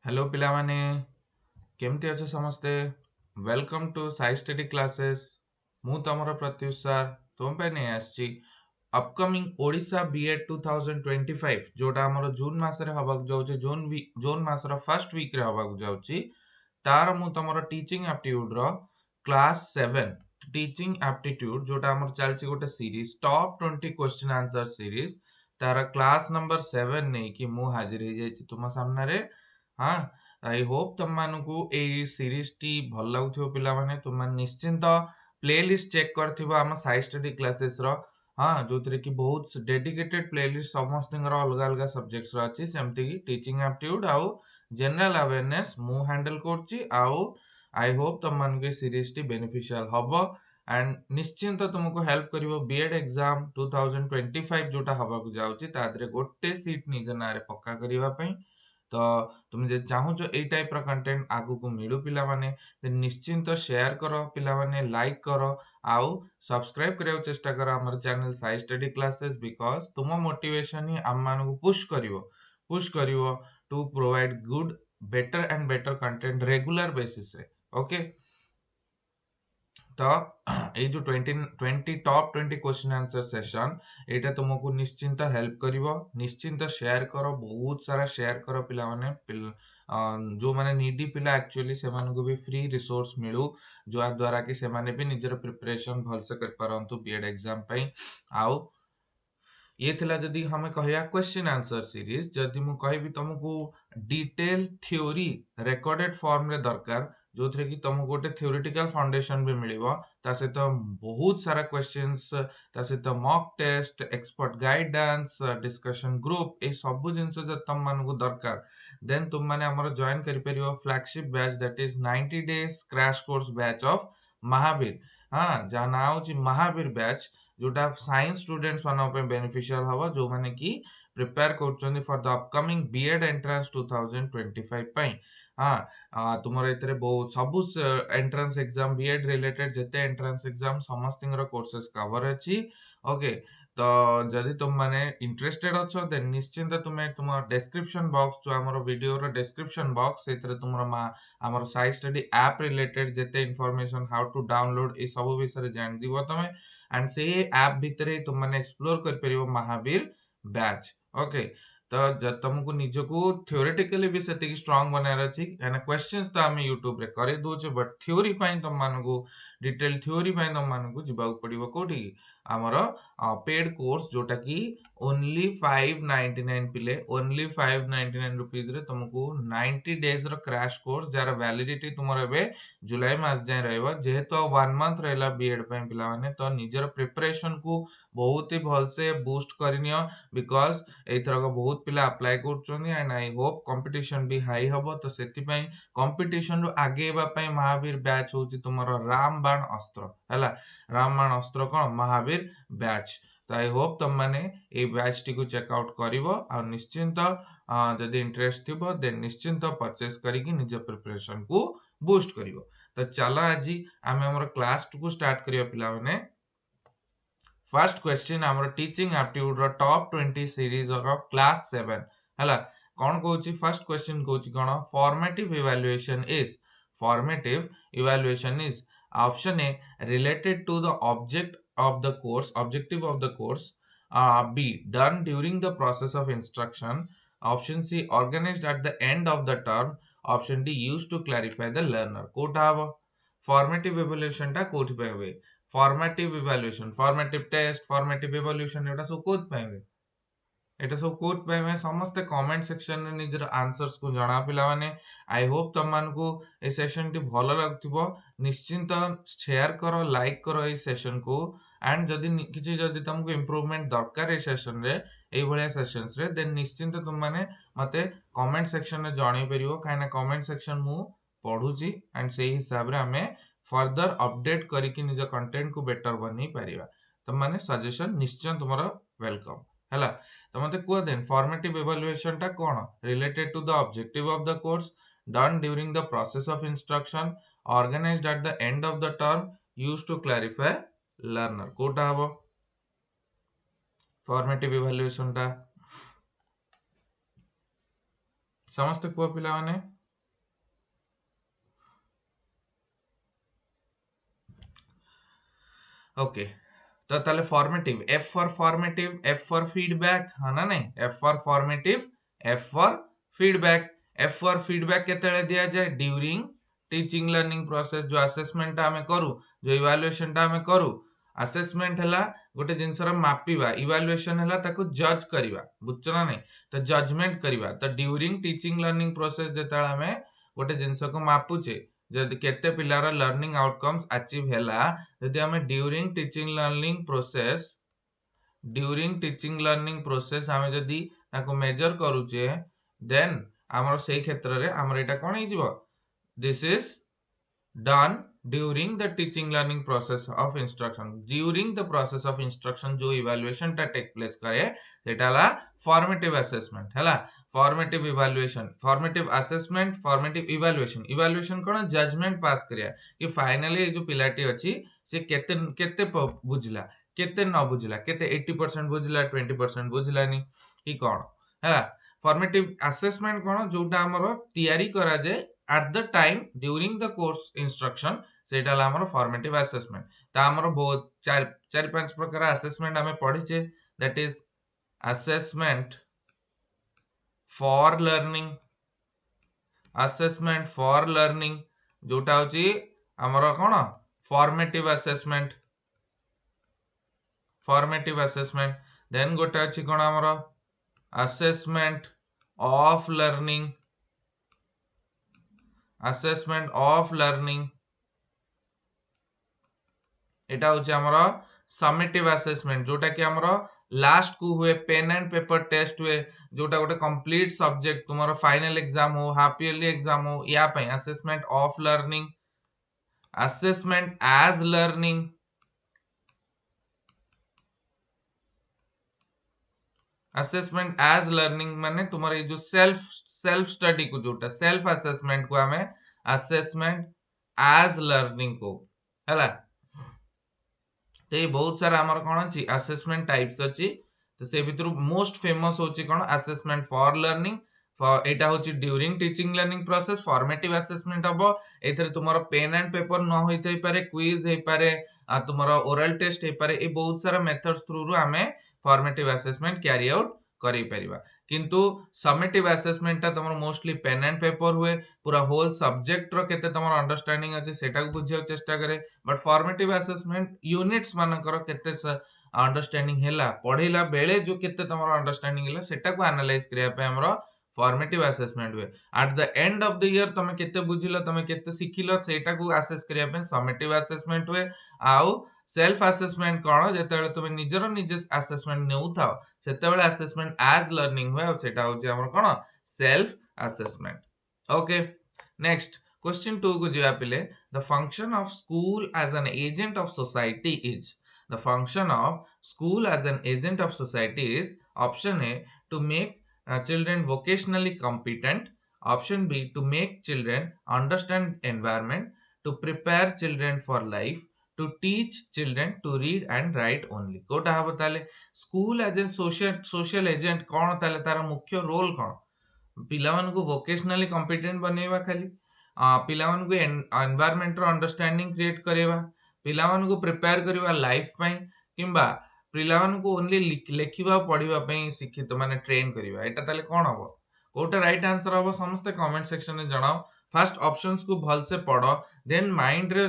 Hello पिला माने केमती अच्छे समस्ते welcome to Sai study classes मु तमरो प्रत्युष सर तुम पे नहीं आसी अपकमिंग ओडिशा बीएड 2025 जोटा हमर जून मासरे हबाक जाउचे जून मासर फर्स्ट वीक रे हबाक जाउची तार मु तमरो टीचिंग एप्टीट्यूड रो क्लास 7 टीचिंग एप्टीट्यूड जोटा हमर चलची गोटे series top 20 question answer series तार क्लास नंबर 7 नै कि मु हाजिर हे जायछि तुम सामने रे। हाँ, आई होप तुम मानकु ए सीरीज टी भल लागुथिबो पिला माने तुम निश्चिंत प्लेलिस्ट चेक करथिबो हम साई स्टडी क्लासेस रो। हाँ, जोथिरे कि बहुत डेडिकेटेड प्लेलिस्ट समस्तिंगर अलग अलग सब्जेक्ट्स रो अछि सेमति कि टीचिंग एप्टीट्यूड आउ जनरल अवेयरनेस मु हैंडल करछि आउ आई होप तुम मानकु सीरीज टी बेनिफिशियल हबो एंड निश्चिंत तुमको हेल्प करिवो बीएड एग्जाम 2025 जोटा हबाकु जाउछि तादरे गोटे सीट निज नारे पक्का करिवा पई। तो तुम जे चाहूच ए टाइप रो कंटेंट आगु को मिलू पिला माने निश्चिंत शेयर करो पिला माने लाइक करो आउ सब्सक्राइब करियो चेष्टा करो हमर channel Sai study classes because तुम मोटिवेशन ही हम मानकु पुश करिवो to provide good better and better content regular basis रे। ओके, तो ये जो 20 टॉप 20 क्वेश्चन आंसर सेशन एटा तुमको निश्चिंत हेल्प करिवो निश्चिंत शेयर करो बहुत सारा शेयर करो पिला माने जो माने नीडी पिला एक्चुअली से माने को भी फ्री रिसोर्स मिलू जो द्वारा कि से माने भी निजर प्रिपरेशन भल से कर परंतु बीएड एग्जाम पई आउ ये थिला जदि हमें कहया क्वेश्चन आंसर सीरीज जदि मु कहबी तुमको डिटेल थ्योरी रिकॉर्डेड फॉर्म रे दरकार जो थरे कि तुमको गोटे थ्योरेटिकल फाउंडेशन भी मिलिबो ता से तो बहुत सारा क्वेश्चंस ता से तो mock test expert guidance discussion group ए सब जिंस जब तुम मान को दरकार देन तुम माने हमर जॉइन करि परियो flagship batch that is 90 days crash course batch of Mahavir. हाँ, जहाँ ना होची महावीर बैच जोटा साइंस स्टूडेंट्स मान पे बेनिफिशियल हबो जो माने कि प्रिपेयर करछन for the upcoming BEd entrance 2025 पई। हाँ, तुमर एतरे बहुत सब एंट्रेंस एग्जाम बीएड रिलेटेड जते एंट्रेंस एग्जाम समस्तिंगर कोर्सेस कवर अछि। ओके, तो जदि तुम माने इंटरेस्टेड अछो देन निश्चिंत तुमे तुम डिस्क्रिप्शन बॉक्स जो हमर वीडियो रो डिस्क्रिप्शन बॉक्स एतरे तुमर हमर साई स्टडी ऐप रिलेटेड जते इन्फॉर्मेशन हाउ टू डाउनलोड ए सब विषय जान दिबो तमे एंड से ऐप भितरे तुम माने एक्सप्लोर कर परियो महावीर बैच। ओके, तो जब तुमको निजको थ्योरेटिकली भी सेति स्ट्रांग बनायर अछि एना क्वेश्चंस तो हम यूट्यूब रे करे दोचे बट थ्योरी पई तुम मानको डिटेल थ्योरी पई तुम मानको जिबाउ पड़िबो कोठी हमर पेड कोर्स जोटा कि ओनली 599 पिले ओनली 599 रुपीस रे तुमको 90 डेज रो क्रैश कोर्स जार वैलिडिटी तुमर एबे जुलाई मास जाय रहबो जेहेतु 1 मंथ रहला बीएड पई पिला माने तो निजर प्रिपरेशन को बहुत ही भल से बूस्ट करनियो बिकॉज़ एथरा को बहुत पिला अप्लाई करछनी एंड आई होप कंपटीशन भी हाई हबो तो सेति पई कंपटीशन रो आगेबा पई महावीर बैच होची तुमरो रामबाण अस्त्र हला रामबाण अस्त्र कोन महावीर बैच। तो आई होप तुम माने ए बैच टी को चेकआउट करिवो आ निश्चिंत जदि इंटरेस्ट थिबो देन निश्चिंत परचेस करिकि निज प्रिपरेशन को बूस्ट करिवो। तो चलो आज आमे हमर क्लास को स्टार्ट करियो पिला माने। फर्स्ट क्वेश्चन हमर टीचिंग एप्टीट्यूड रो टॉप 20 सीरीज रो क्लास 7 हला कोन कहूची फर्स्ट क्वेश्चन कहूची कोन formative evaluation is option A related to the objective of the course, b done during the process of instruction, option c organized at the end of the term, option d used to clarify the learner कोटा हबो formative evaluation टा कोठी पे होवे formative evaluation formative test formative evaluation एटा सब कोथ पे होवे एटा सब कोथ पे में समस्त कमेंट सेक्शन रे निजर आंसर्स को जणा पिला माने आई होप तुम मान को ए सेशन टी भलो लागथिबो निश्चिंत शेयर करो लाइक करो ए सेशन को एंड जदि किछि जदि तुमको इंप्रूवमेंट दरकार ए सेशन रे ए भलिया सेशंस रे देन निश्चिंत तुम माने मते कमेंट सेक्शन रे जणै परिवो काहे ना कमेंट सेक्शन मु पढुची एंड सेही हिसाब रे हमें फर्दर अपडेट करिकि निज कंटेंट को बेटर बनी परिबा तुम माने सजेशन निश्चय तुमरा वेलकम हला। तो मते को देन फॉर्मेटिव इवैल्यूएशन टा कोन related to the objective of the course done during the process of instruction organized at the end of the term used to clarify learner कोटा हबो फॉर्मेटिव इवैल्यूएशन टा समस्त को पिला माने ओके, तो ताले formative, F for formative, F for feedback, हाँ ना नहीं, F for formative, F for feedback. F for feedback केतेले दिया जाए, ड्यूरिंग टीचिंग लर्निंग प्रोसेस, जो असेसमेंट आमे करू, जो इवैल्यूएशन टा आमे करू। असेसमेंट हला गोटे जिनसर मापिबा, इवैल्यूएशन हला ताको जज करिबा, बुझछ ना नहीं, तो जजमेंट करिबा। तो ड्यूरिंग टीचिंग लर्निंग प्रोसेस जेताले आमे गोटे जिनस को मापुचे, जदि केते पिलार लर्निंग आउटकम्स अचीव हैला, जदि हमें ड्यूरिंग टीचिंग लर्निंग प्रोसेस आमे जदि ताको मेजर करूचे, देन आमर सेही क्षेत्र रे आमर एटा कोन हे जिवो, this is done during the teaching learning process of instruction, during the process of instruction जो evaluation टा take place करे सेटा ला formative assessment हैला। formative evaluation, formative assessment, formative evaluation, evaluation कोन judgment पास करिया कि फाइनली जो पिलाटी अछि से केते केते बुझला, केते न बुझला, केते 80% बुझला, 20% बुझलानी कि कोन हैला। फॉर्मेटिव असेसमेंट कोन जोटा हमरो तयारी करा जाय at the time during the course instruction, सेटा ला हमरो फॉर्मेटिव असेसमेंट। ता हमरो बहुत चार चार पांच प्रकार असेसमेंट हमें पढ़िचे, that is assessment for learning, assessment for learning जोटा होची हमरो कोन formative assessment, formative assessment. Then गोटा अछि कोन हमरो assessment of learning, assessment of learning. एटा होची हमरो समेटिव असेसमेंट, जोटा कि हमरो लास्ट को हुए पेन एंड पेपर टेस्ट हुए, जोटा गोटे कंप्लीट सब्जेक्ट तुम्हारो फाइनल एग्जाम हो, हाफ ईयरली एग्जाम हो, या पई assessment of learning. Assessment as learning, assessment as learning माने तुम्हारे ये जो सेल्फ स्टडी को, जोटा सेल्फ असेसमेंट को हमें असेसमेंट एज लर्निंग को हैला। तो ये बहुत सारा हमर कोन अछि असेसमेंट टाइप्स अछि। तो से भितर मोस्ट फेमस होछि कोन असेसमेंट फॉर लर्निंग, एटा होछि during teaching learning process. Formative assessment हबो एथरे तुमरो पेन एंड पेपर न होइतै पारे, क्विज हे पारे, तुमरो ओरल टेस्ट हे पारे, ए बहुत सारा मेथड्स थ्रू रु हमें फॉर्मेटिव असेसमेंट कैरी आउट करि परिबा। किंतु समेटिव असेसमेंट ता तुमरो मोस्टली पेन एंड पेपर हुए, पूरा होल सब्जेक्ट रो केते तुमरो अंडरस्टैंडिंग अछि सेटा को बुझियो चेष्टा करे। बट फॉर्मेटिव असेसमेंट यूनिट्स मानकर केते अंडरस्टैंडिंग हैला, पढिला बेले जो केते तुमरो अंडरस्टैंडिंग हैला सेटा को एनालाइज करिया पे हमरो फॉर्मेटिव असेसमेंट हुए। Eight the end of the year तमे केते बुझिलो, तमे केते सिखिलो, सेटा को असेस करिया पे समेटिव असेसमेंट हुए। आउ सेल्फ असेसमेंट कोन, जेतेबेले तुमे निजरो निजे असेसमेंट नेउ थाओ सेतेबेले असेसमेंट एज लर्निंग हुए, और सेटा होची हमर कोन self assessment. Okay, next question 2 को जिया पिले, the function of school as an agent of society is, the function of school as an agent of society is option A to make children vocationally competent, option B to make children understand environment, to prepare children for life, to teach children to read and write only। कोटा हबो ताले school as a social agent कोन, ताले तार मुख्य role कोन, पिलावन को vocationally competent बनेवा, खाली पिलावन को एनवायरमेंट रो अंडरस्टैंडिंग क्रिएट करेवा, पिलावन को प्रिपेयर करिवा लाइफ पई, किंबा पिलावन को ओनली लेखिबा पढिबा पई शिक्षित माने ट्रेन करिवा। एटा ताले कोन हबो, कोटा राइट आंसर हबो, समस्त कमेंट सेक्शन में जणाओ। फर्स्ट ऑप्शंस को भल से पढ़ो, देन माइंड रे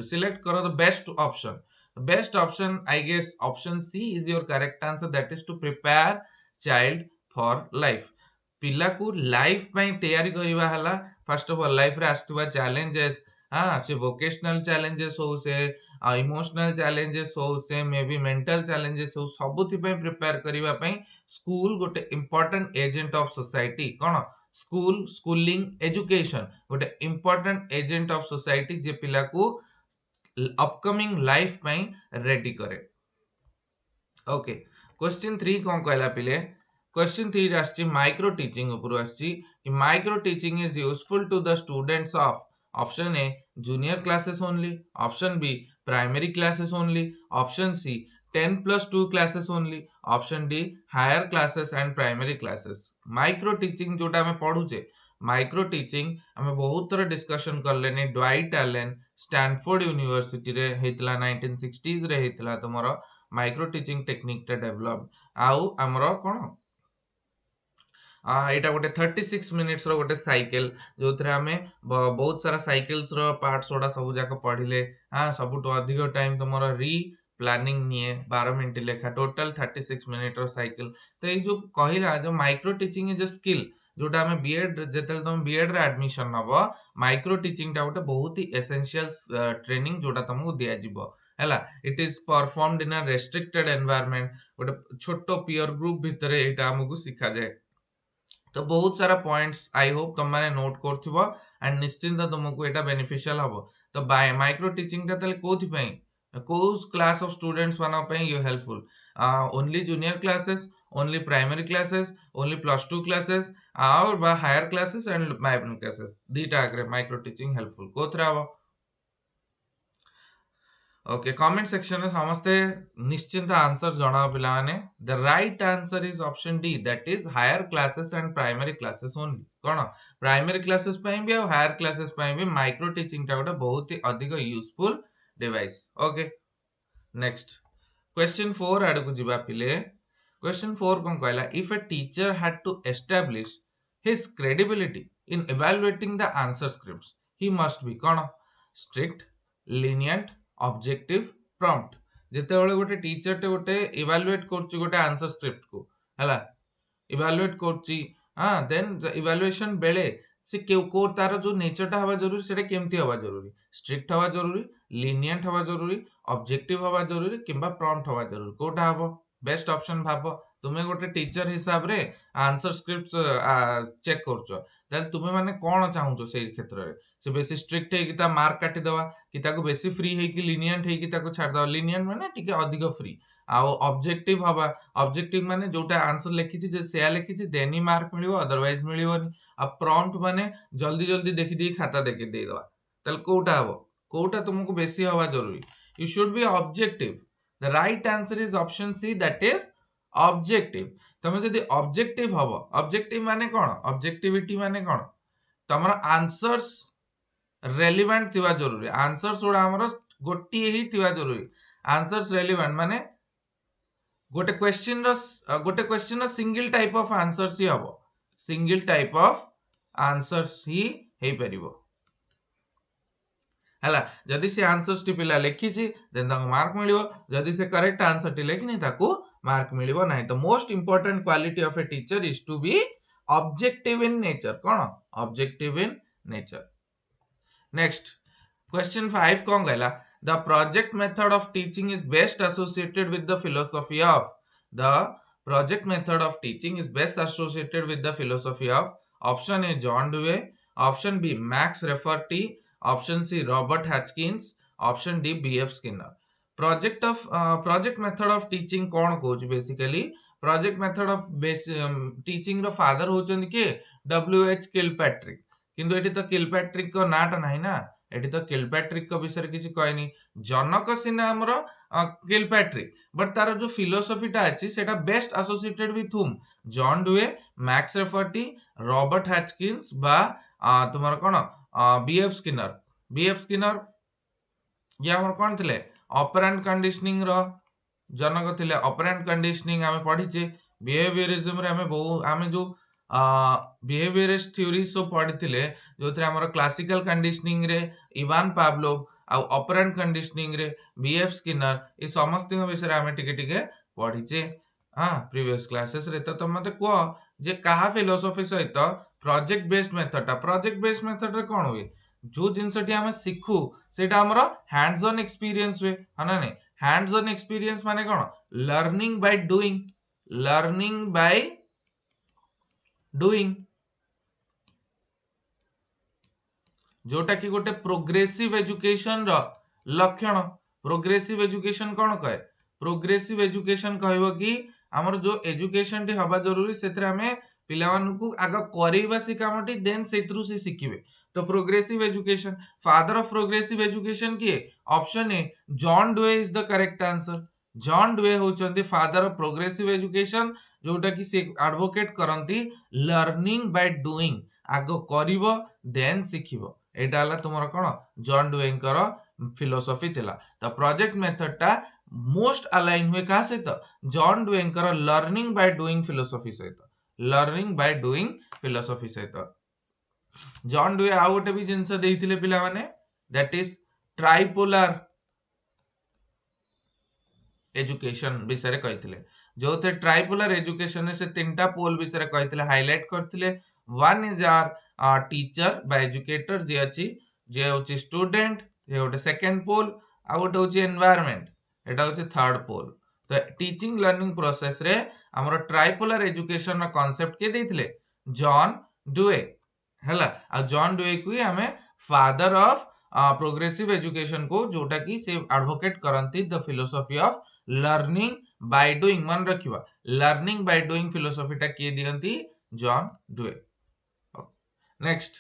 सिलेक्ट करो the best option. Best option I guess option C is your correct answer, that is to prepare child for life. पिला को लाइफ पई तैयारी करिवा हला। फर्स्ट ऑफ ऑल लाइफ रे आस्तुवा चैलेंजेस, हाँ से वोकेशनल चैलेंजेस हो, से इमोशनल चैलेंजेस हो, से मे बी मेंटल चैलेंजेस हो, सबुथि पई प्रिपेयर करिवा पई स्कूल गोटे important agent of society. Cone school, schooling, education गोटे इंपोर्टेंट एजेंट ऑफ सोसाइटी, जे पिला को अपकमिंग लाइफ पई रेडी करे। ओके, क्वेश्चन 3 कोन कहला पिले, क्वेश्चन 3 आछि माइक्रो टीचिंग ऊपर आछि कि micro teaching is useful to the students of, option A junior classes only, option B primary classes only, option C 10 plus 2 classes only. Option D, higher classes and primary classes. Micro teaching जोटा हमें पढ़ुचे, micro teaching आम बहुत थर discussion करले Dwight Elon Stanford university रे हेतला 1960s रे हेतला तुमरो micro teaching technique टा develop आउ हमरो कोन एटा गोटे 36 मिनिट्स रो गोटे साइकिल जो थरे हमें बहुत सारा साइकिल्स रो पार्ट्स ओडा सब जाक पढ़िले हां सबुट अधिक टाइम तुमरो री प्लानिंग निये 12 मिनिट लेखा टोटल 36 मिनिट रो साइकिल तो ये जो कहिला जो micro teaching is a skill जोटा हमें बीएड जेतल तुम बीएड रे एडमिशन नबो माइक्रो टीचिंग टा गोटे बहुत ही एसेंशियल ट्रेनिंग जोटा तुमको दिया जिवो हैला it is performed in a restricted environment गोटे छोटो पीयर ग्रुप भितरे एटा हमकु सिखा जाए तो बहुत सारा पॉइंट्स आई होप तुम मैंने नोट करथिबो एंड निश्चिंत तुमको एटा बेनिफिशियल हबो तो बाय माइक्रो टीचिंग ता तले कोथि पई को क्लास ऑफ स्टूडेंट्स वाला पई ये helpful only junior classes only primary classes only plus 2 classes और बा higher classes and micro classes दीटा आगरे माइक्रो टीचिंग हेल्पफुल कोथरा हबो ओके कमेंट सेक्शन में समस्ते निश्चिंत आंसर जणाओ पिला माने the right answer is option D that is higher classes and primary classes only कोन प्राइमरी क्लासेस पई भी और हायर क्लासेस पई भी माइक्रो टीचिंग टा गोटे बहुत ही अधिक useful device okay next question 4 आड़ को जिबा पिले क्वेश्चन 4 कोन कहला if a teacher had to establish his credibility in evaluating the answer scripts he must be कोन स्ट्रिक्ट lenient objective prompt जेतेबेले गोटे टीचर टे गोटे इवैल्यूएट करछि गोटे आंसर स्क्रिप्ट को हला इवैल्यूएट करछि हां देन इवैल्यूएशन बेले से को तार जो नेचर टा हवा जरूरी सेटा केमती हवा जरूरी स्ट्रिक्ट हवा जरूरी lenient हवा जरूरी ऑब्जेक्टिव हवा जरूरी किंबा प्रॉम्प्ट हवा जरूरी कोटा हबो बेस्ट ऑप्शन भाबो तुमे गोटे टीचर हिसाब रे आंसर स्क्रिप्ट चेक करछो ताले तुमे माने कोन चाहूछो से क्षेत्र रे से बेसी स्ट्रिक्ट है कि ता मार्क काटी दवा कि ताको बेसी फ्री है कि lenient है कि ताको छाड़ दवा lenient माने टिके अधिक फ्री आ ऑब्जेक्टिव हवा ऑब्जेक्टिव माने जोटा आंसर लिखि छि जे से लिखि छि देनी मार्क मिलिबो अदरवाइज मिलिबोनी आ प्रॉम्प्ट माने जल्दी जल्दी देखि दी खाता देखि दे दवा ताले कोटा हबो कोटा तुमको बेसी हवा जरूरी you should be objective the right answer is option see that is objective तमे जदी ऑब्जेक्टिव हबो ऑब्जेक्टिव माने कोन ऑब्जेक्टिविटी माने कोन तमरा आंसर्स रेलेवेंट थिवा जरूरी आंसर्स ओडा हमर गोटी ही थिवा जरूरी आंसर्स रेलेवेंट माने गोटे क्वेश्चन रो सिंगल टाइप ऑफ आंसर्स ही हबो सिंगल टाइप ऑफ आंसर्स ही हे परिबो हला जदी से आंसर्स टी पिला लिखि छि देन ताको मार्क मिलिबो जदी से करेक्ट आंसर टी लिखिनी ताको मार्क मिलिबो नाही तो most important quality of a teacher is to be objective in nature कोन objective in nature next question 5 कोन गला the project method of teaching is best associated with the philosophy of the project method of teaching is best associated with the philosophy of option A John Dewey option B Max Rafferty option C Robert Hutchins option D BF Skinner project method of teaching कौन कहूँ basically project method of teaching रो father होचंदी के WH Kilpatrick किंतु एठी तो Kilpatrick को नाटा नाही ना एठी तो किलपैट्रिक को विषय किछि कहनी जनक सिना हमरो किलपैट्रिक बट तार जो फिलोसफी टा अछि सेटा best associated with whom John Dewey Max Rafferty Robert Hutchins बा तुमर कोन बीएफ स्किनर ये हमर कोन थिले ऑपरेंट कंडीशनिंग रो जनक थिले ऑपरेंट कंडीशनिंग हमें पढ़ी छे बिहेवियरिज्म रे हमें जो बिहेवियरिस्ट थ्योरी सो पढ़ी थिले जो थे हमर क्लासिकल कंडीशनिंग रे इवान पावलोव आ ऑपरेंट कंडीशनिंग रे बीएफ स्किनर ए समस्त विषय रे हमें टिके टिके पढ़ी छे हां प्रीवियस क्लासेस रे तो मते को जे कहा फिलोसफी सहित प्रोजेक्ट बेस्ड मेथड रे कोन हुए जो जिनसटी हमें सिखु सेटा हमरो हैंड्स ऑन एक्सपीरियंस हुए हना ने हैंड्स ऑन एक्सपीरियंस माने कोन लर्निंग बाय डूइंग जोटा कि गोटे प्रोग्रेसिव एजुकेशन रो लक्षण प्रोग्रेसिव एजुकेशन कोन कहे प्रोग्रेसिव एजुकेशन कहबो कि हमर जो एजुकेशन टी हबा जरूरी सेतरे हमें पिलावान को आग करैबा से कामटी देन सेत्रु से सिखिबे तो progressive education father of progressive education किए option A John Dewey is the correct answer John Dewey होचंती फादर ऑफ प्रोग्रेसिव एजुकेशन, जोटा कि से एडवोकेट करंती लर्निंग बाय डूइंग, आगो करिवो देन सिखिवो। एटा हला तुमर कोन जॉन डुएंकर फिलोसॉफी थिला। तो प्रोजेक्ट मेथड टा मोस्ट अलाइन हुए का सहित जॉन डुएंकर लर्निंग बाय डूइंग फिलोसॉफी सहित, लर्निंग बाय डूइंग फिलोसॉफी सहित। जॉन डुए आउ गोटे भी जिंस देइथिले पिला माने, दैट इज ट्राइपोलर एजुकेशन विषय कही, जो थे ट्राइपोलर एजुकेशन से तीनटा पोल विषय कही हाइलाइट करथिले। वन इज आर टीचर बा एजुकेटर जे अछि, जे होची स्टूडेंट, ये गोटे सेकंड पोल, आ गोटे होची एनवायरनमेंट, एटा होची थर्ड पोल। तो टीचिंग लर्निंग प्रोसेस रे हमर ट्राइपोलर एजुकेशन रा कांसेप्ट के देथिले जॉन डुए हला। आ जॉन डुए को हमें फादर ऑफ प्रोग्रेसिव एजुकेशन को, जोटा कि से एडवोकेट करंती the philosophy of learning by doing. मन रखिबा लर्निंग बाय डूइंग फिलोसॉफी टा किए दियंती जॉन डुए। नेक्स्ट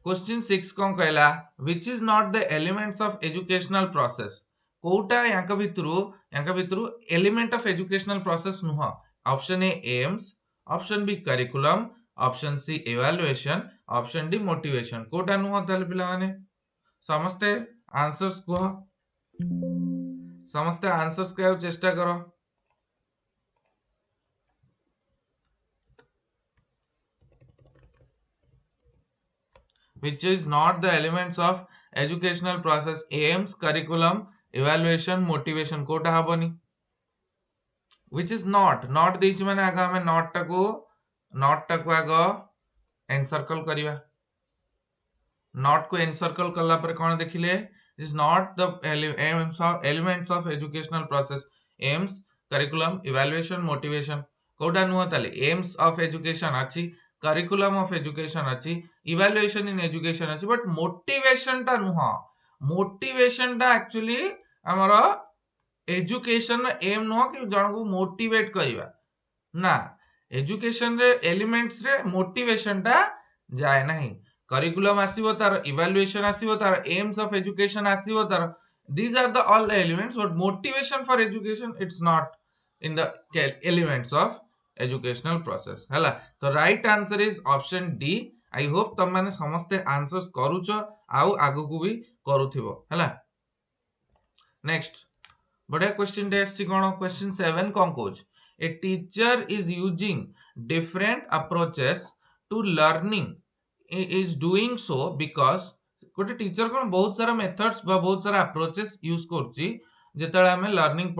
क्वेश्चन 6 कौन कहला, which is not the elements of educational process. कोटा यांका भितरु एलिमेंट ऑफ एजुकेशनल प्रोसेस नुह। Option A aims, option B curriculum, option C evaluation, option D motivation. कोटा नुह ताले पिला माने समस्ते आंसर्स कह, समस्ते आंसर्स कहू चेष्टा करो। which is not the elements of educational process, aims, curriculum, evaluation, motivation। Kota हबनी which is not देछि माने आगा हमें not टाको आगो एनसर्कल करिवा। नॉट को एनसर्कल करला पर कौन देखिले, is not the elements of educational process, aims, curriculum, evaluation, motivation. कोटा नुह ताले एम्स ऑफ एजुकेशन अछि, करिकुलम ऑफ एजुकेशन अछि, इवैल्यूएशन इन एजुकेशन अछि, बट मोटिवेशन टा नुह। मोटिवेशन टा एक्चुअली हमर एजुकेशन एम नुह कि जन को मोटिवेट करिवा ना। एजुकेशन रे एलिमेंट्स रे मोटिवेशन टा जाए नहीं। करिकुलम आसीबो तार, इवैल्यूएशन आसीबो तार, एम्स ऑफ एजुकेशन आसीबो तार, these are the all elements, but motivation for education it's not in the elements of educational process हला। तो right answer is option D. I hope तुम माने समस्ते आंसर्स करूछ आउ आगु को भी करूथिबो हला। नेक्स्ट बढ़िया क्वेश्चन टे आछि कोन, क्वेश्चन 7 कोन कोच, a teacher is using different approaches to learning is doing so because. गोटे टीचर कोन बहुत सारा मेथड्स बा बहुत सारा अप्रोचेस यूज करछि जेतले हमें लर्निंग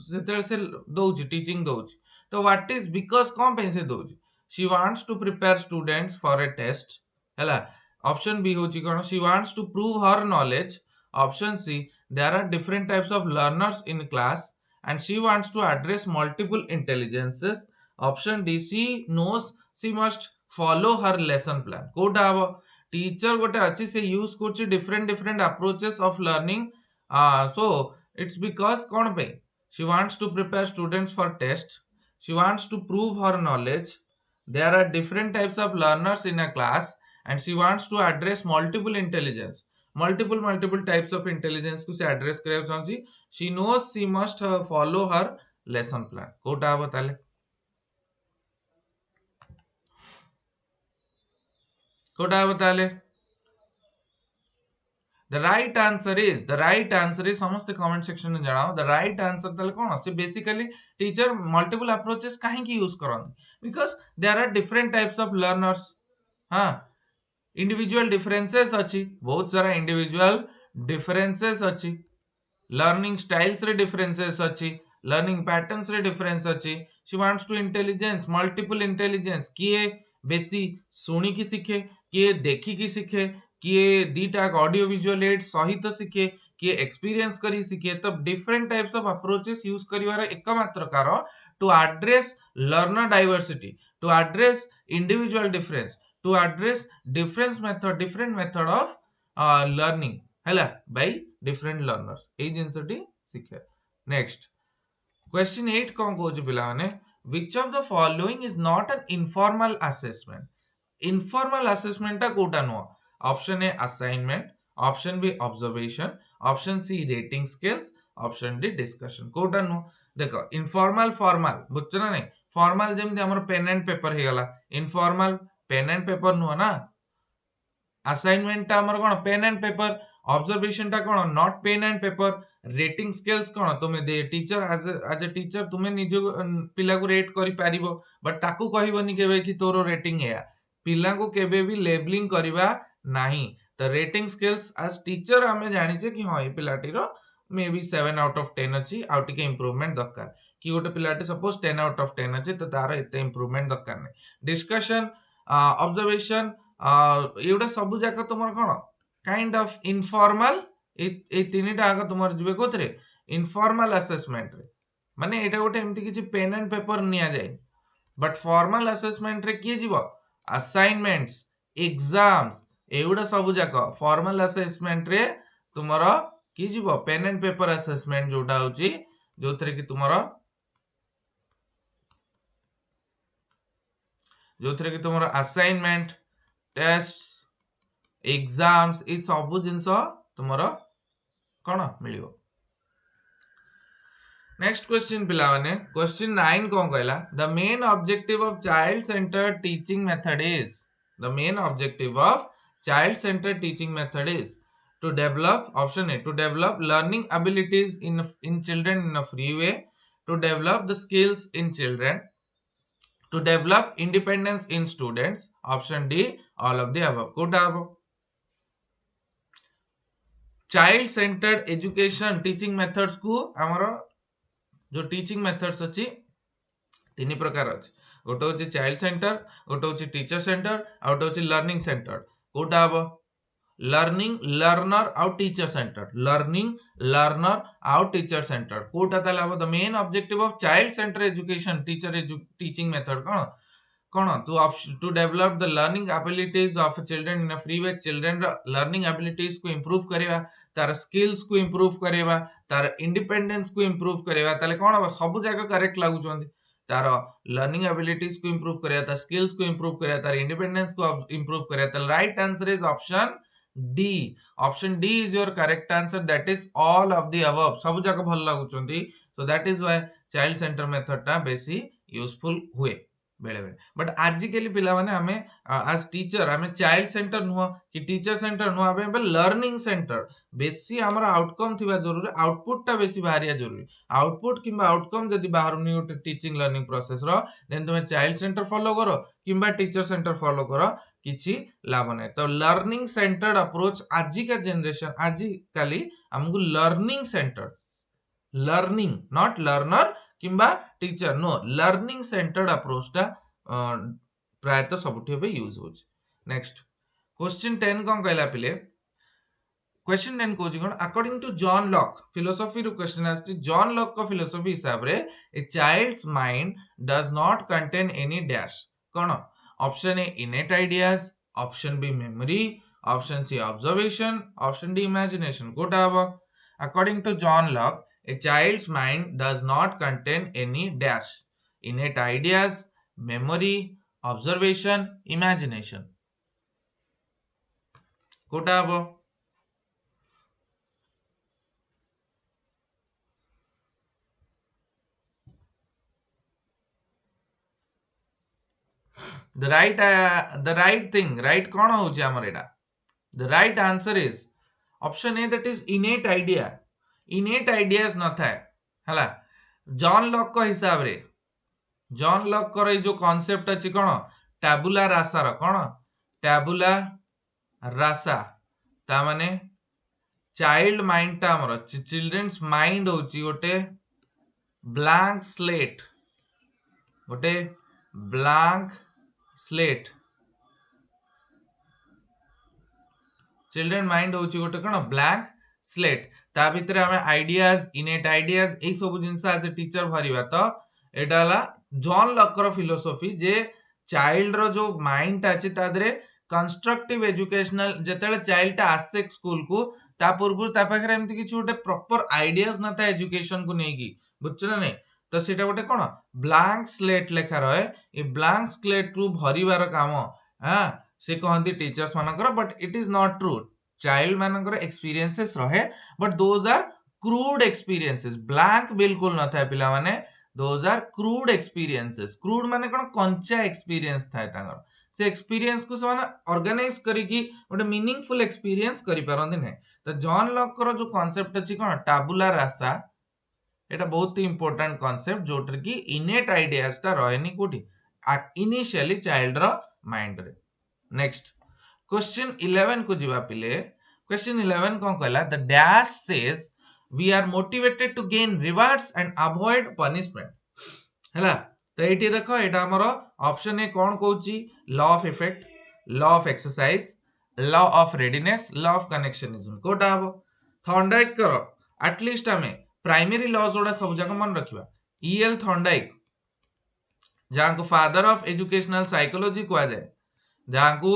जेतले से दोछि टीचिंग दोछि। तो व्हाट इज बिकॉज कोन पे से दोछि, she wants to prepare students for a test हला। ऑप्शन बी होछि कोन, she wants to prove her knowledge. Option C, there are different types of learners in class and she wants to address multiple intelligences। option D, she knows she must follow her lesson plan। कोटा हबो, teacher गोटे अछि से use करछि different approaches of learning, so it's because कोन पे, she wants to prepare students for test, she wants to prove her knowledge, there are different types of learners in a class and she wants to address multiple intelligence, multiple types of intelligence को से address करिया चाहछि। She knows she must follow her lesson plan. कोटा हबो ताले, कोटा हबो ताले द राइट आंसर इज समस्त कमेंट सेक्शन में जणाओ द राइट आंसर ताले कोन से बेसिकली टीचर मल्टीपल अप्रोचेस काहे की यूज करन, because there are different types of learners. हां, इंडिविजुअल डिफरेंसेस अछि, बहुत सारा इंडिविजुअल डिफरेंसेस अछि, लर्निंग स्टाइल्स रे डिफरेंसेस अछि, लर्निंग पैटर्न्स रे डिफरेंस अछि। She wants to intelligence, multiple intelligence, किए बेसी सुनी की सिखे, किए देखी की सिखे, किए दीटा ऑडियो विजुअल एड सहित सिखे, किए एक्सपीरियंस करी सिखे। तो different types of approaches use करिवार एकमात्र कारण to address learner diversity, to address individual difference, to address different method of learning हैला by different learners। ए जिंसटी सिखे। नेक्स्ट क्वेश्चन 8 कोन कहउछ पिला माने, which of the following is not an informal assessment। informal assessment ता कोटा नो। Option A assignment, option B observation, option C rating scales, option D discussion कोटा नु देखो इनफॉर्मल फॉर्मल बुझछ ना नहीं फॉर्मल जेमती हमर पेन एंड पेपर हे गला इनफॉर्मल पेन एंड पेपर नु ना असाइनमेंट टा हमर कोन पेन एंड पेपर ऑब्जर्वेशन टा कोन not pen and paper rating scales कोन तुमे the teacher as a teacher तुमे निज पिला को रेट करि पारिबो बट ताकू कहिबोनी केबे कि तोरो रेटिंग है पिला को केबे भी लेबलिंग करिवा नाही तो रेटिंग स्केल्स एज टीचर हमें जानि छे कि हां ए पिलाटीरो मे बी 7 आउट ऑफ 10 अछि आउट के इंप्रूवमेंट दरकार कि गोटे पिलाटी सपोज 10 आउट ऑफ 10 अछि तो तार एते इंप्रूवमेंट दरकार नै डिस्कशन ऑब्जर्वेशन एउडा सब जाक तुमर कोन काइंड ऑफ इनफॉर्मल ए तीनटा आग तुमर जिवे कोथरे इनफॉर्मल असेसमेंट रे माने एटा गोटे एमती किछि पेन एंड पेपर निया जाय बट फॉर्मल असेसमेंट रे किए जीवो असाइनमेंट्स एग्जाम्स एउडा सब जाक फॉर्मल असेसमेंट रे तुमर कि जीवो पेन एंड पेपर असेसमेंट जोटा होची जोथरे कि तुमर असाइनमेंट टेस्ट एग्जाम्स ए सब जिंस तुमर कोन मिलियो नेक्स्ट क्वेश्चन पिला माने क्वेश्चन 9 कोन कहला the main objective of child centred teaching method is the main objective of child centred teaching method is to develop option A to develop learning abilities in children in a free way to develop the skills in children to develop independence in students option D all of the above कोटा above child centred education teaching methods को हमरो जो teaching methods अछि तीन प्रकार अछि गोटे होची चाइल्ड सेंटर गोटे होची टीचर सेंटर आ गोटे होची लर्निंग सेंटर कोटा अब learning learner out teacher centre learning learner out teacher centre कोटा ताले अब the main objective of child centre education teaching method कोन to develop the learning abilities of children in a free way children learning abilities को improve करेवा तार skills को improve करेवा तार independence को improve करेवा ताले कोन अब सब जगह करेक्ट लागु छथि तार learning abilities को improve करेवा तार skills को improve करेवा तार independence को improve करेवा तार right answer is option D option D is your correct answer that is all of the above सब जगह भल लागु छथि so that is why child center method टा बेसी यूजफुल हुए बेले बेले बट आजिकली पिला माने हमें आज टीचर हमें चाइल्ड सेंटर नुह कि टीचर सेंटर नुह हमें लर्निंग सेंटर बेसी हमरा आउटकम थिबा जरूरी आउटपुट टा बेसी बाहरिया जरूरी आउटपुट किबा आउटकम जदी बाहर नि गोटे टीचिंग लर्निंग प्रोसेस रो देन तुमे चाइल्ड सेंटर फॉलो करो किबा टीचर सेंटर फॉलो करो किछि लाभ नै तो लर्निंग सेंटर्ड अप्रोच आजि का जनरेशन आजि काली हमगु learning centre learning not learner किंबा टीचर नो लर्निंग सेंटर्ड अप्रोच टा प्रायतः सबुठी बे यूज होछ नेक्स्ट क्वेश्चन 10 कोन कहला पिले क्वेश्चन 10 कोजी कोन according to John Locke philosophy रो क्वेश्चन आछि जॉन लॉक को फिलोसॉफी हिसाब रे a child's mind does not contain any dash कोन option A innate ideas option B memory option C observation option D imagination Kota अब according to John Locke a child's mind does not contain any dash innate ideas memory observation imagination कोटा अब the right thing right कोन होची हमर एटा the right answer is option A that is innate idea इनेट ideas न थाए हला John Locke को हिसाब रे जॉन लॉक को जो कांसेप्ट अछि कोन टैबुला रासा रो कोन टैबुला रासा ता माने चाइल्ड माइंड ता हमर चिल्ड्रन्स माइंड होची गोटे ब्लैंक स्लेट चिल्ड्रन माइंड होची गोटे कोन ब्लैंक स्लेट ता भितर हमें आइडियाज इनेट आइडियाज ए सब जिंस एज ए टीचर भरिबा तो एटा हला जॉन लॉक रो फिलोसॉफी जे चाइल्ड रो जो माइंड अछि ता दरे कंस्ट्रक्टिव एजुकेशनल जेतेले चाइल्ड ता आसे स्कूल को ता पूर्व ता पाखरे एमति किछु गोटे प्रॉपर आइडियाज न था एजुकेशन को नेकी बुझछ ना नै तो सेटा गोटे कोन ब्लैंक स्लेट लेखा रहे ए ब्लैंक स्लेट रु भरिबार काम हां से कहंती टीचर्स मानकर but it is not true child मानकर एक्सपीरियंसेस रहे but those are crude experiences blank बिल्कुल न थाए पिला माने those are crude experiences crude माने कोन कंचा एक्सपीरियंस थाए तांगर से एक्सपीरियंस को से माने ऑर्गेनाइज करी कि गोटे मीनिंगफुल एक्सपीरियंस करि पारंती नै तो जॉन लॉक रो जो कांसेप्ट अछि कोन टाबुला रासा एटा बहुत ही इंपोर्टेंट कांसेप्ट जोटर की इनेट आइडियाज ता रहनी कोठी इनिशियली चाइल्ड रो माइंड रे नेक्स्ट क्वेश्चन 11 को जीवा पिले क्वेश्चन 11 कोन कहला the dash says we are motivated to gain rewards and avoid punishment हैला तो एठी देखो एटा हमरो ऑप्शन ए कोन कहूची law of effect law of exercise law of readiness law of connectionism कोटा हबो थॉर्नडाइक करो एटलीस्ट हमें प्राइमरी लॉज जोड़ा सब जगह मन रखिबा ईएल थॉर्नडाइक जहां को फादर ऑफ एजुकेशनल साइकोलॉजी कहा जाए जहां को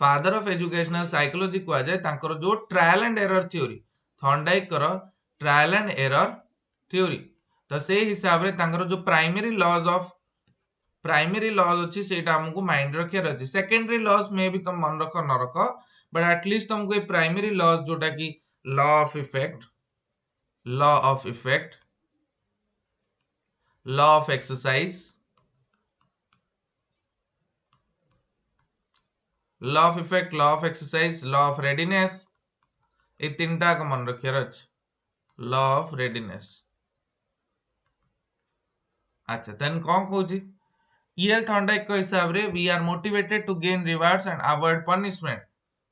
फादर ऑफ एजुकेशनल साइकोलॉजी कहा जाए तांकर जो trial and error theory Thorndike करो ट्रायल एंड एरर थ्योरी तो से हिसाब रे तांकर जो प्राइमरी लॉज अछि सेटा हमको माइंड रखिया अछि सेकेंडरी लॉज में भी तुम मन रखो न रखो बट एटलीस्ट तुमको ये प्राइमरी लॉज जोटा की law of effect law of effect law of exercise law of effect law of exercise law of readiness ये तीनटा का मन रखिया अछि लॉ ऑफ रेडीनेस अच्छा देन कौन कहूची ईएल थॉर्नडाइक को हिसाब रे we are motivated to gain rewards and avoid punishment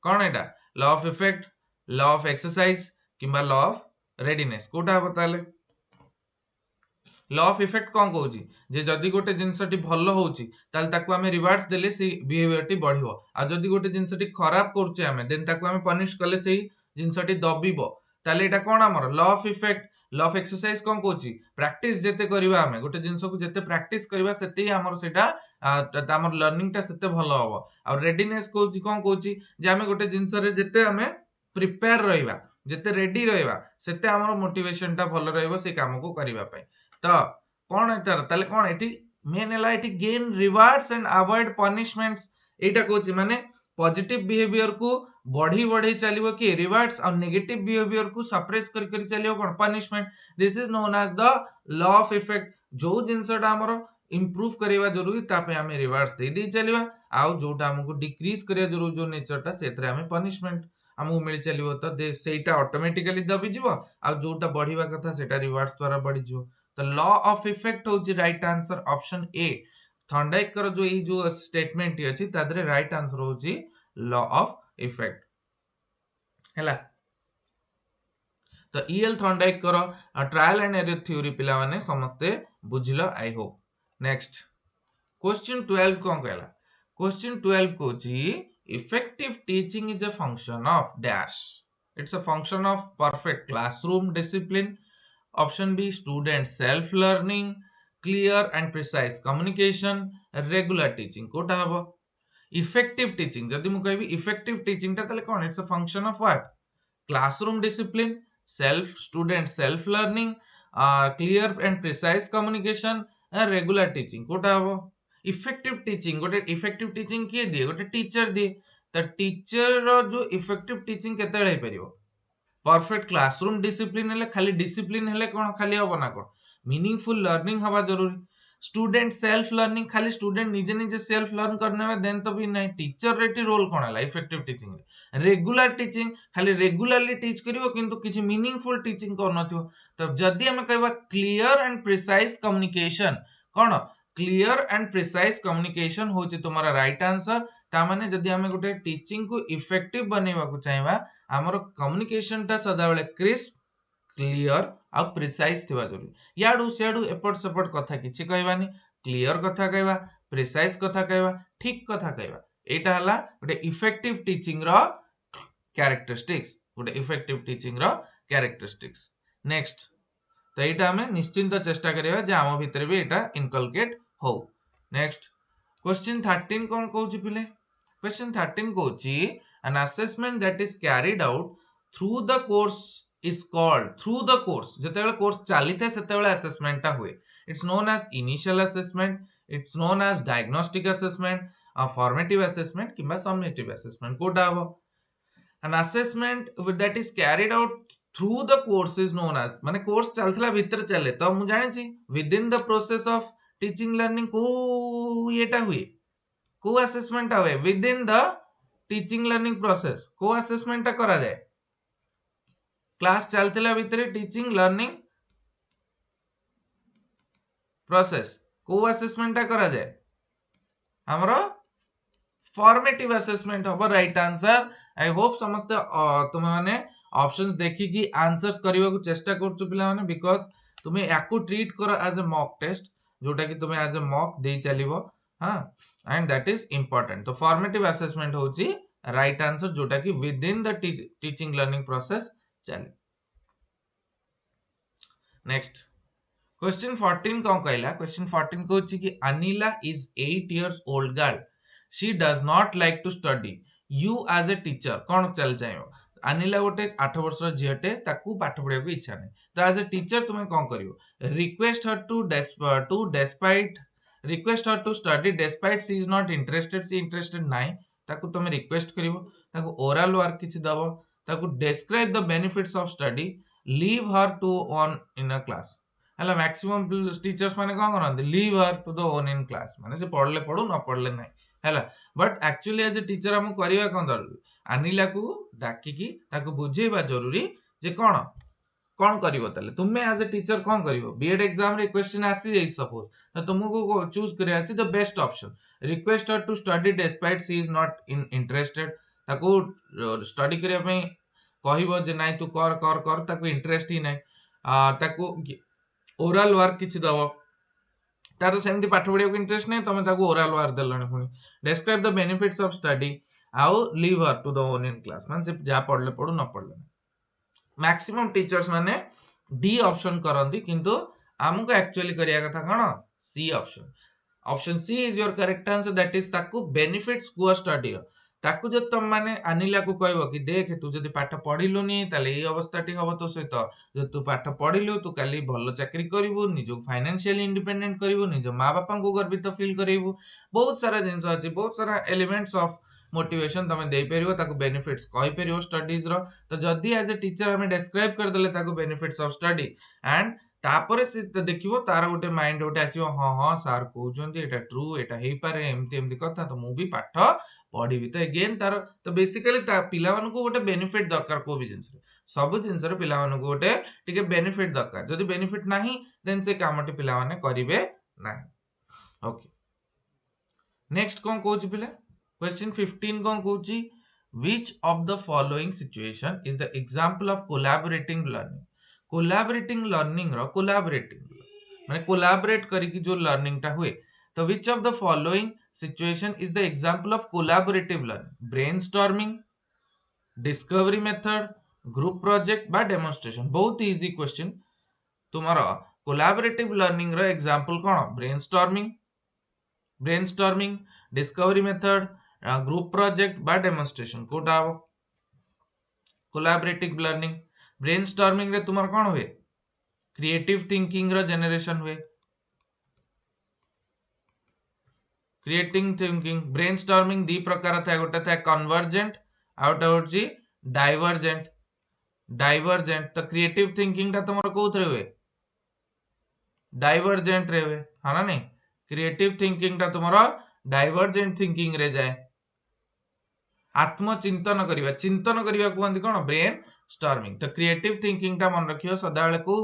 कौन एटा law of effect law of exercise किंबा लॉ ऑफ रेडीनेस कोटा बताले लॉ ऑफ इफेक्ट कौन कहूची जे जदी गोटे जिंसटी भलो होउची ताल ताकू हमें रिवार्ड्स देले से बिहेवियरटी बढ़िबो आ जदी गोटे जिंसटी खराब करछे हमें देन ताकू हमें पनिश करले से जिंसटी दबिबो ताले एटा कोन हमर law of effect law of exercise कौन कहूची प्रैक्टिस जेते करबा हमें गोटे जिंस को जेते प्रैक्टिस करबा सेते ही हमर सेटा हमर लर्निंग टा सेते भलो होबो आ रेडीनेस कहूची कौन कहूची जे हमें गोटे जिंस रे जेते हमें प्रिपेयर रहइबा जेते रेडी रहइबा सेते हमर मोटिवेशन टा भलो रहइबो से काम को करबा पई तो कौन एटार ताले कौन एटी मेन हला eighty gain rewards and avoid punishments एटा कहूची माने पॉजिटिव बिहेवियर को बढ़ी बढ़ी चलिबो कि रिवार्ड्स और नेगेटिव बिहेवियर को सप्रेस कर चलिबो कोन punishment this is known as the law of effect जो जिंसटा हमरो इंप्रूव करबा जरूरी तापे हमें रिवार्ड्स दे चलिबा आउ जोटा हमको डिक्रीज करिया जरूरी जो नेचरटा सेतरे हमें पनिशमेंट हमको मिल चलिबो तो सेटा ऑटोमेटिकली दबी जिवो आ जोटा बढ़ीबा कथा सेटा रिवार्ड्स द्वारा बढ़ी जिवो तो लॉ ऑफ इफेक्ट होची right answer option A Thorndike कर जो ई जो स्टेटमेंट अछि तादरे राइट आंसर होची लॉ ऑफ इफेक्ट हैला तो ईएल थॉर्नडाइक कर ट्रायल एंड एरर थ्योरी पिला माने समस्ते बुझिलो आई होप नेक्स्ट क्वेश्चन 12 कोन कहला question 12 Kochi effective teaching is a function of dash it's a function of perfect classroom discipline option b student self learning clear and precise communication regular teaching कोटा हबो effective teaching जदि मु कहबी effective teaching ता तले कोन it's a function of what classroom discipline student self learning clear and precise communication regular teaching कोटा हबो effective teaching गोटे इफेक्टिव टीचिंग किए दिए गोटे टीचर दिए तो टीचर रो जो इफेक्टिव टीचिंग केते हे परिबो परफेक्ट क्लासरूम डिसिप्लिन हेले खाली डिसिप्लिन हेले कोन खाली होबो ना कोन मीनिंगफुल लर्निंग हवा जरूरी स्टूडेंट सेल्फ लर्निंग खाली स्टूडेंट निजे निजे सेल्फ लर्न करने में देन तो भी नहीं टीचर रेटी रोल कोन हला इफेक्टिव टीचिंग रेगुलर टीचिंग खाली रेगुलरली टीच करिवो किंतु किछि मीनिंगफुल टीचिंग करनथियो तो जदी हम कहबा clear and precise communication cone clear and precise communication होची तुम्हारा राइट आंसर ता माने जदी हमें गोटे टीचिंग को इफेक्टिव बनेबा को चाहेबा हमर कम्युनिकेशन ता सदा बेले क्रिस्प क्लियर आ प्रिसाइज थिबा जरूरी याडू सेडू एपट सेपट कथा किछि कहबानी क्लियर कथा कहबा प्रिसाइज कथा कहबा ठीक कथा कहबा एटा हला गोटे इफेक्टिव टीचिंग रो कैरेक्टरिस्टिक्स गोटे इफेक्टिव टीचिंग रो कैरेक्टरिस्टिक्स नेक्स्ट तो एटा हमें निश्चिंत चेष्टा करिबा जे आम भितर भी एटा इनकलकेट हो नेक्स्ट क्वेश्चन 13 कोन कहूची पिले question 13 कहूची an assessment that is carried out through the course is called through the course जेतेबेले कोर्स चालिते सेतेबेले असेसमेंट ता हुए it's known as initial assessment it's known as diagnostic assessment formative assessment किबा summative assessment कोटा हो an assessment that is carried out through the course is known as माने course चलथला भीतर चले तो मु जानि छी with in the process of teaching learning को येटा हुए को असेसमेंट हुए with in the teaching learning process को असेसमेंट करा जाए क्लास चलथला भीतर टीचिंग लर्निंग प्रोसेस को असेसमेंट करा जाए हमरो फॉर्मेटिव असेसमेंट हम राइट आंसर आई होप समस्त तुम माने ऑप्शंस देखि कि आंसर्स करबा को चेष्टा करछु पिला माने बिकॉज़ तुम्हें याकू ट्रीट करो एज अ मॉक टेस्ट जोटा कि तुम्हें एज अ मॉक दे चलिबो हां एंड दैट इज इंपोर्टेंट तो फॉर्मेटिव असेसमेंट होची राइट आंसर जोटा कि with in the teaching learning process चले नेक्स्ट क्वेश्चन 14 कौन कहला क्वेश्चन 14 कहछि कि Anila is 8 years old girl she does not like to study you as a teacher कौन चल चाहिए अनिला गोटे 8 वर्षर झीटे ताकू पाठ पढ़ा को इच्छा नहीं तो एज ए टीचर तुम्हें कौन करियो request her to despite request her to study despite she is not interested she interested नहीं ताकू तुम रिक्वेस्ट करिवो ताकू ओरल वर्क किछि दबो ताकू describe the benefits of study leave her to on in a class हला मैक्सिमम टीचर्स माने कोन करन leave her to the own in class माने से पढ़ले पढू न पढ़ले नहीं हला but actually as a teacher हम करिया कोन जरूरी अनिला को डाकी की ताको बुझेबा जरूरी जे कोन कौन करिवो तले तुमे एज ए टीचर कौन करिवो बीएड एग्जाम रे क्वेश्चन आसी जाई सपोज तो तुमको चूज करे अछि the best option request her to study despite she is not in interested ताको स्टडी करिया पई कहिवो जे नाही तू कर कर कर ताको इंटरेस्ट ही नाही ताको ओरल वर्क किछि दबो तार सेमती पाठ पढ़िया को इंटरेस्ट नहीं तमे ताको ओरल वर्क देलनी पुनी describe the benefits of study आउ leave her to the own in class मान से जा पढ़ले पढ़ू न पढ़ले मैक्सिमम टीचर्स माने डी ऑप्शन करंती किंतु हमको एक्चुअली करिया कथा कण C option option C is your correct answer that is ताकू बेनिफिट्स को स्टडी ताकू जो तुम माने अनिला को कहबो कि देख तू जदी पाठ पढिलुनी ताले ए अवस्थाटी हबो तो सहित जो तू पाठ पढिलु तू काली भलो चाकरी करिवु निजो फाइनेंशियली इंडिपेंडेंट करिवु निजो मां बापा को गर्वित फील करिवु बहुत सारा जिंस अछि बहुत सारा एलिमेंट्स ऑफ मोटिवेशन तमे दे परिवो ताको बेनिफिट्स कहि परिवो स्टडीज रो तो जदी एज ए टीचर हमें डिस्क्राइब कर देले ताको बेनिफिट्स ऑफ स्टडी एंड तापरे से देखिवो तार गोटे माइंड गोटे आसीबो हां हां सर कहउचंती एटा ट्रू एटा हेई पारे एमती एमती कथा तो मु भी पाठ पढ़िबी तो अगेन तार तो बेसिकली पिला मानू गोटे बेनिफिट दरकार को भी जिंस सब जिंस पिला मानू गोटे टिके बेनिफिट दरकार जदी बेनिफिट नाही देन से कामटी पिला माने करिवे नाही ओके नेक्स्ट कोन कहउची पिला क्वेश्चन 15 कोन कहउची which of the following situation is the example of collaborating learning रो collaborating माने कोलैबोरेट करिकी जो लर्निंग टा हुए तो which of the following situation is the example of collaborative learning brainstorming discovery method group project बा demonstration बहुत easy question तुम्हारा कोलैबोरेटिव लर्निंग रो एग्जांपल कोन brainstorming discovery method group project बा डेमोन्स्ट्रेशन कोटा हो कोलैबोरेटिव लर्निंग ब्रेनस्टॉर्मिंग रे तुमार कोन हुए क्रिएटिव थिंकिंग रो जनरेशन हुए क्रिएटिंग थिंकिंग ब्रेनस्टॉर्मिंग दी प्रकार था गोटा था कन्वर्जेंट आउट होची डाइवर्जेंट तो क्रिएटिव थिंकिंग ता तुमार कोथरे हुए डाइवर्जेंट रे हुए हां ना नहीं क्रिएटिव थिंकिंग ता तुमारा डाइवर्जेंट थिंकिंग रे जाए आत्मचिंतन करिवा कहंती कोन ब्रेन स्टॉर्मिंग तो क्रिएटिव थिंकिंग ता मन रखियो सदाळे को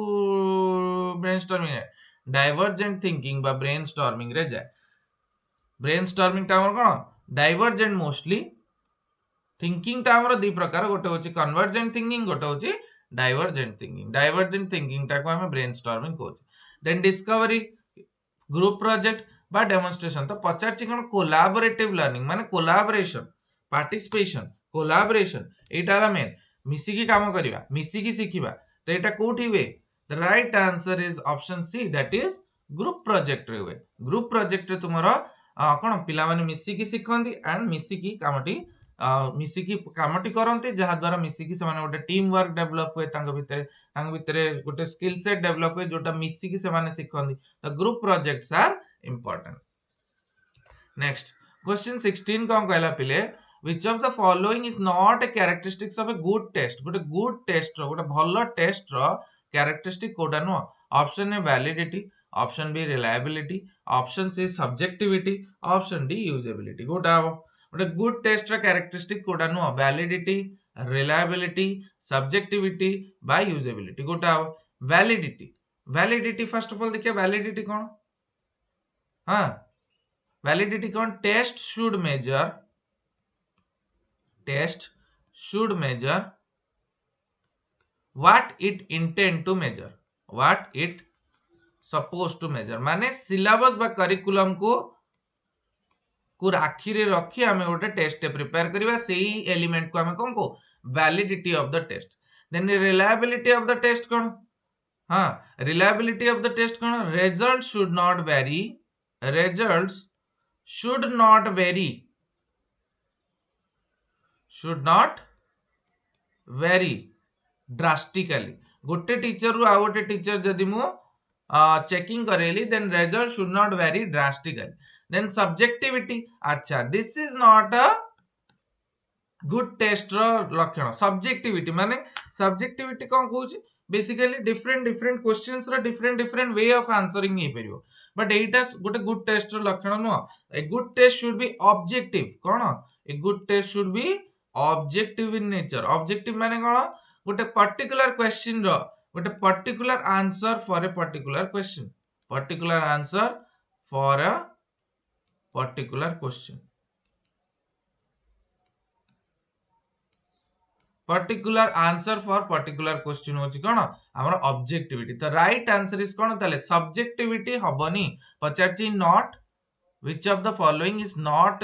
ब्रेन स्टॉर्मिंग डाइवर्जेंट थिंकिंग बा ब्रेन स्टॉर्मिंग रे जाए ब्रेन स्टॉर्मिंग ता हमर कोन डाइवर्जेंट मोस्टली थिंकिंग ता हमर दी प्रकार गोटे होची कन्वर्जेंट थिंकिंग गोटे होची डाइवर्जेंट थिंकिंग ता को हम ब्रेन स्टॉर्मिंग कहू देन डिस्कवरी ग्रुप प्रोजेक्ट बा डेमोन्स्ट्रेशन तो पचारची कोन कोलैबोरेटिव लर्निंग माने कोलैबोरेशन पार्टिसिपेशन कोलैबोरेशन एटारा मेन मिसी की काम करिवा मिसी की सिखिबा तो एटा कोठी हुए the right answer is option see that is group project रे हुए ग्रुप प्रोजेक्ट रे तुमरो कोन पिला माने मिसी की सिखंती एंड मिसी की कामटी करंती जहा द्वारा मिसी की से माने गोटे टीम वर्क डेवलप हुए तांग भितरे गोटे स्किल सेट डेवलप हुए जोटा मिसी की से माने सिखंती तो group projects are important next question 16 कौन कहला पिले which of the following is not a characteristics of a good test? गोटे good test रो गोटे भलो test रो characteristic कोटा नो option A validity, option B reliability, option C subjectivity, option D usability कोटा हो गोटे good test रो characteristic कोटा नो validity, reliability, subjectivity by usability कोटा हो validity. validity first of all देखिए validity कौन हाँ validity कौन test should measure what it intend to measure, what it supposed to measure. माने syllabus बा curriculum को राखी रे रखी हमें गोटे टेस्ट प्रिपेयर करबा सेही एलिमेंट को हमें कोन को validity of the test. Then reliability of the test कोन हाँ रिलायबिलिटी ऑफ द टेस्ट कोन result should not vary drastically. गोटे टीचर रु आ गोटे टीचर जदि मु चेकिंग करेली then result should not vary drastically. Then subjectivity अच्छा this is not a good test रो लक्षण. सब्जेक्टिविटी माने सब्जेक्टिविटी कोन कहूची बेसिकली डिफरेंट क्वेश्चंस रो डिफरेंट वे ऑफ आंसरिंग हे परियो बट एटा गोटे गुड टेस्ट रो लक्षण नो. A good test should be objective कोन a good test should be objective in nature. Objective माने कोन गोटे पर्टिकुलर क्वेश्चन रो गोटे particular answer for a particular question particular answer for a particular question particular answer for particular question होची कोन हमर objectivity. तो राइट आंसर इज कोन ताले सब्जेक्टिविटी हबनी पचारची not which of the following is not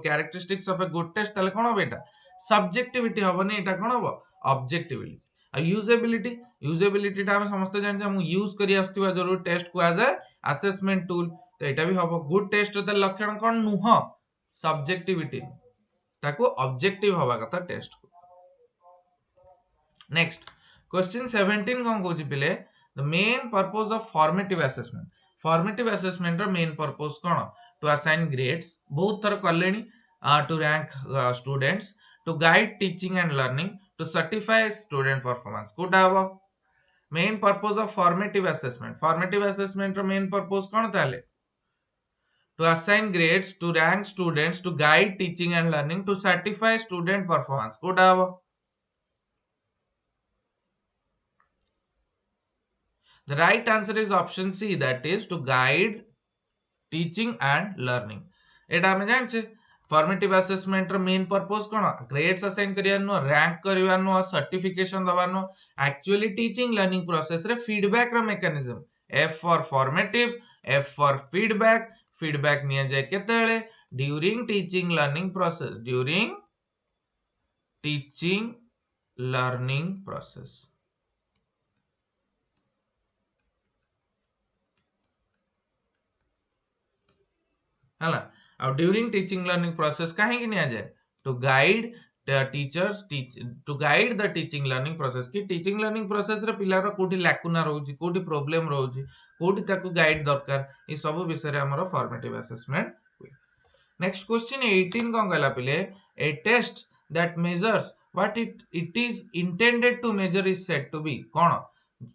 characteristics of a good test ताले कोन बेटा सब्जेक्टिविटी हबनी एटा कोन हबो ऑब्जेक्टिविटी. आ यूजेबिलिटी ता हम समस्त जानछे हम यूज करी आस्तिबा जरूर टेस्ट को एज ए असेसमेंट टूल. तो एटा भी हबो गुड टेस्ट ता लक्षण कोन नुह सब्जेक्टिविटी ताको ऑब्जेक्टिव हवा कथा टेस्ट को. नेक्स्ट क्वेश्चन 17 कोन कहूची पिले the main purpose of formative assessment. Formative assessment रो मेन पर्पस कोन टू असाइन ग्रेड्स बहुत थर कलेनी to rank students to guide teaching and learning to certify student performance कोटा हबो main purpose of formative assessment. Formative assessment रो main purpose कोन ताले to assign grades to rank students to guide teaching and learning to certify student performance Kota हबो the right answer is option C that is to guide teaching and learning. एटा हम जानछे formative assessment रो main purpose कोन grades assign करिया नो rank करिया नो सर्टिफिकेशन दबा नो एक्चुअली टीचिंग लर्निंग प्रोसेस रे फीडबैक रो mechanism F for formative F for feedback निया जाय केतेले ड्यूरिंग टीचिंग लर्निंग प्रोसेस हला और ड्यूरिंग टीचिंग लर्निंग प्रोसेस काहे कि निया जाय to guide the teachers to guide the teaching learning process की टीचिंग लर्निंग प्रोसेस रे पिलार कोठी लैकुना रहउची कोठी प्रॉब्लम रहउची कोठी ताको गाइड दरकार ई सब विषय रे हमर फॉर्मेटिव असेसमेंट. नेक्स्ट क्वेश्चन 18 कोन कहला पिले a test that measures what it is intended to measure is said to be कोन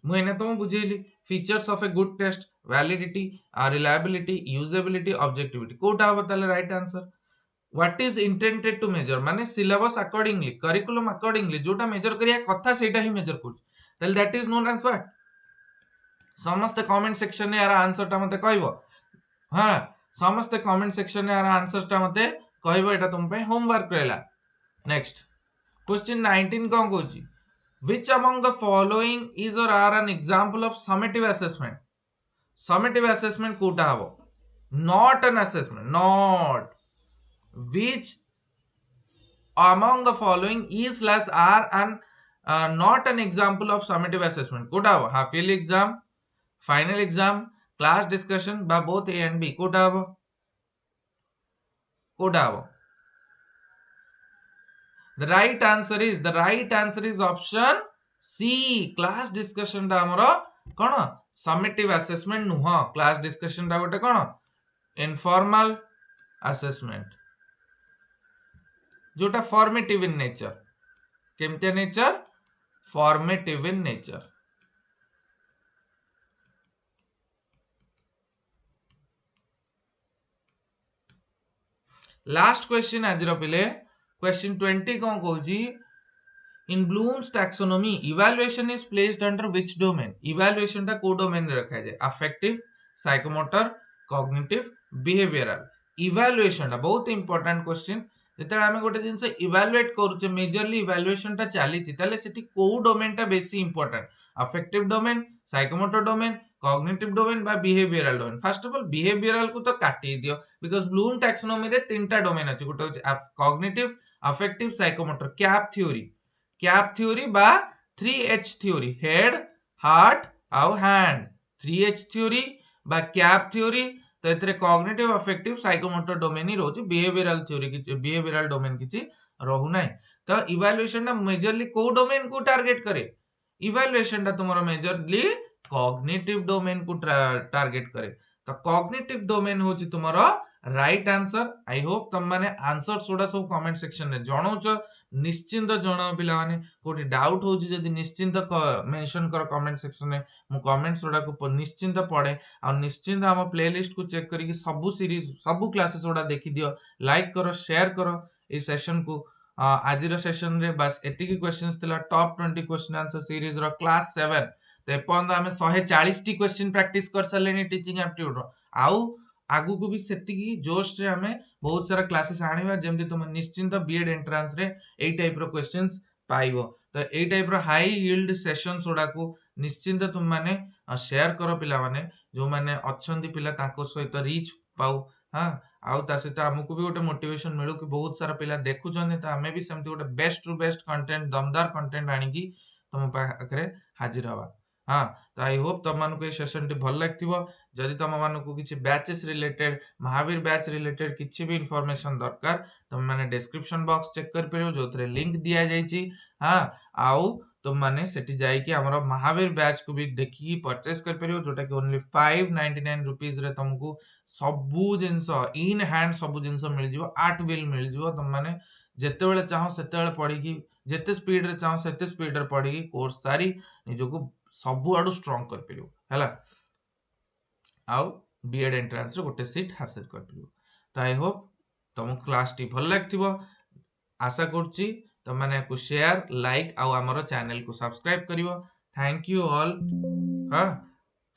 मु एने तो बुझेली features of a good test validity reliability usability objectivity कोटा हबो ताले right answer. What is intended to measure माने सिलेबस अकॉर्डिंगली करिकुलम अकॉर्डिंगली जोटा मेजर करिया कथा सेटा ही मेजर कर ताले that is known as what. समस्त कमेंट सेक्शन ने यार आंसर ता मते कहबो हां समस्त कमेंट सेक्शन ने यार आंसर ता मते कहबो एटा तुम पे होमवर्क रहला. नेक्स्ट क्वेश्चन 19 कोन कहूची which among the following is or are an example of summative assessment. Summative assessment कोटा हबो not an assessment not which among the following is slash are and not an example of summative assessment कोटा हबो half yearly exam final exam class discussion by both A and B Kota हबो the right answer is option C class discussion ता हमरो कोन summative assessment नुह class discussion ता गोटे कोन informal assessment. जोटा फॉर्मेटिव इन नेचर केमते nature formative in nature last question आज पिले क्वेश्चन 20 कौन कहूँ In Bloom's taxonomy, evaluation is placed under which domain? Evaluation टा को domain रे रखा जाए? Affective, psychomotor, cognitive, behavioral. Evaluation टा बहुत important question. जेतेବେଳେ ଆମେ ଗୋଟେ ଜିନିଷ evaluate କରୁଛେ majorly evaluation ଟା ଚାଲିଛି ତାହେଲେ ସେଠି କୋଉ domain ଟା ବେଶୀ important? Affective domain, psychomotor domain, cognitive domain ବା behavioral domain. First of all behavioral को तो काटी दियो because Bloom taxonomy रे तीनटा domain ଅଛି ଗୋଟେ ହେଉଛି cognitive, affective, psychomotor. CAP theory cap theory बा 3H थ्योरी हेड हार्ट आउ हैंड 3H थ्योरी बा कैप थ्योरी तो एतरे कॉग्निटिव अफेक्टिव साइकोमोटर डोमेन ही रोची बिहेवियरल थ्योरी की बिहेवियरल डोमेन किछि रहू नाही तो इवैल्यूएशन ना मेजरली को डोमेन को टारगेट करे इवैल्यूएशन टा तुमरो मेजरली कॉग्निटिव डोमेन को टारगेट करे तो कॉग्निटिव डोमेन होची तुमरो राइट आंसर आई होप तुम माने आंसर सोडा सब कमेंट सेक्शन में जणौछ निश्चिंत जणाओ पिला माने कोठी डाउट होची जदी निश्चिंत मेंशन कर कमेंट सेक्शन में मु कमेंट्स ओडा को निश्चिंत पढे आ निश्चिंत हम प्लेलिस्ट को चेक करी सब सीरीज सब क्लासेस ओडा देखि दियो लाइक करो शेयर करो ए सेशन को आज सेशन रे बस एतिकी क्वेश्चंस थिला टॉप 20 क्वेश्चन आंसर सीरीज रो क्लास 7 तो एपन आमे 140 टी क्वेश्चन प्रैक्टिस कर सलेनी टीचिंग एप्टीट्यूड रो आउ आगु को भी सेतिकी जोश रे हमें बहुत सारा क्लासेस आनिबा जेमति तुम निश्चिंत बीएड एंट्रेंस रे एई टाइप रो क्वेश्चंस पाइबो तो एई टाइप रो हाई यील्ड सेशंस ओडा को निश्चिंत तुम माने शेयर करो पिला माने जो माने अछंती पिला ताको सहित रीच पाउ हां आउ ता सहित हमकु भी गोटे मोटिवेशन मिलु कि बहुत सारा पिला देखु जने त हमें भी सेमति गोटे बेस्ट टू बेस्ट कंटेंट दमदार कंटेंट आनी की तुम पाखरे हाजिर हवा हाँ तो आई होप तुम मानक ये सेशन टी भल लागथिबो जदि तुम मानक किछि batches related Mahavir batch related किछि भी इंफॉर्मेशन दरकार तुम माने डिस्क्रिप्शन बॉक्स चेक कर परियो जोथरे लिंक दिया जाईची हाँ आउ तुम माने सेठी जाई कि हमर महावीर बैच को भी देखि परचेस कर परियो जोटा कि ओनली 599 रुपीस रे तुमको सबु जिंस इन हैंड सबु जिंस मिल जिवो 8 बिल मिल जिवो तुम माने जेते बेले चाहो सेते बेले पढी कि जेते स्पीड रे चाहो सेते स्पीड रे पढी कि कोर्स सारी निजको सबु आडू स्ट्रांग कर परियो हैला आउ बीएड एंट्रेंस रे गोटे सीट हासिल कर परियो तो आई होप तुम क्लास टी भल लागथिबो आशा करछि तुम माने को शेयर लाइक आउ हमर चैनल को सब्सक्राइब करिवो थैंक यू ऑल हां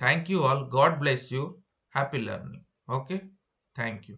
thank you all God bless you happy learning okay thank you